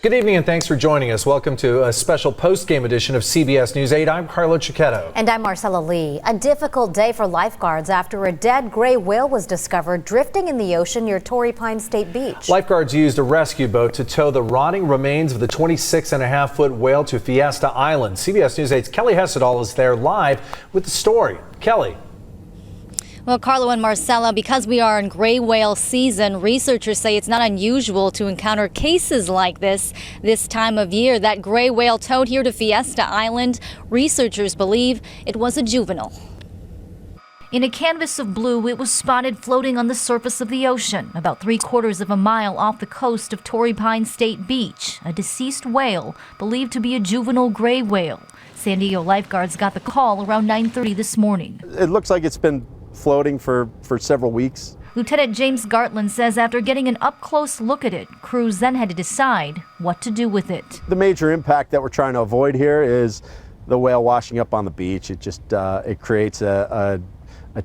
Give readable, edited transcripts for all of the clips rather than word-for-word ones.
Good evening and thanks for joining us. Welcome to a special post-game edition of CBS News 8. I'm Carlo Cicchetto. And I'm Marcella Lee. A difficult day for lifeguards after a dead gray whale was discovered drifting in the ocean near Torrey Pines Beach. Lifeguards used a rescue boat to tow the rotting remains of the 26.5-foot whale to Fiesta Island. CBS News 8's Kelly Hessedal is there live with the story. Kelly. Well, Carlo and Marcella, because we are in gray whale season, researchers say it's not unusual to encounter cases like this time of year. That gray whale towed here to Fiesta Island, researchers believe it was a juvenile. In a canvas of blue, it was spotted floating on the surface of the ocean, about 3/4 of a mile off the coast of Torrey Pines Beach. A deceased whale, believed to be a juvenile gray whale. San Diego lifeguards got the call around 9:30 this morning. It looks like it's been floating for several weeks. Lieutenant James Gartland says after getting an up-close look at it, crews then had to decide what to do with it. The major impact that we're trying to avoid here is the whale washing up on the beach. It just it creates a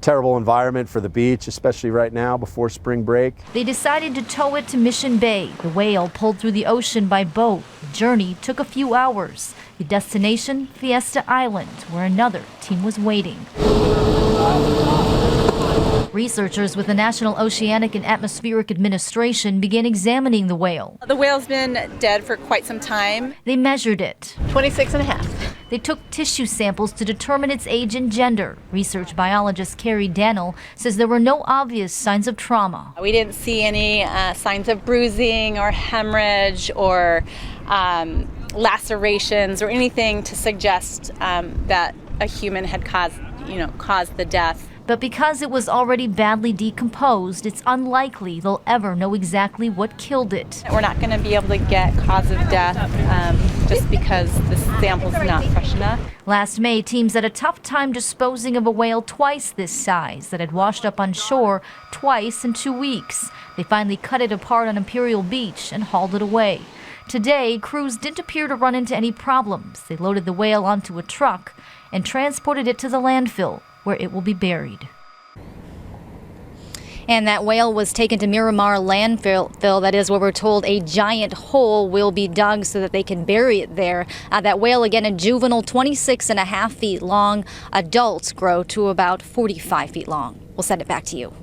terrible environment for the beach, especially right now before spring break. They decided to tow it to Mission Bay. The whale pulled through the ocean by boat. The journey took a few hours. The destination, Fiesta Island, where another team was waiting. Researchers with the National Oceanic and Atmospheric Administration began examining the whale. The whale's been dead for quite some time. They measured it. 26.5. They took tissue samples to determine its age and gender. Research biologist Carrie Dannell says there were no obvious signs of trauma. We didn't see any signs of bruising or hemorrhage or lacerations or anything to suggest that a human had caused the death. But because it was already badly decomposed, it's unlikely they'll ever know exactly what killed it. We're not going to be able to get cause of death just because the sample's not fresh enough. Last May, teams had a tough time disposing of a whale twice this size that had washed up on shore twice in 2 weeks. They finally cut it apart on Imperial Beach and hauled it away. Today, crews didn't appear to run into any problems. They loaded the whale onto a truck and transported it to the landfill, where it will be buried. And that whale was taken to Miramar landfill. That is where we're told a giant hole will be dug so that they can bury it there. That whale, again, a juvenile, 26.5 feet long. Adults grow to about 45 feet long. We'll send it back to you.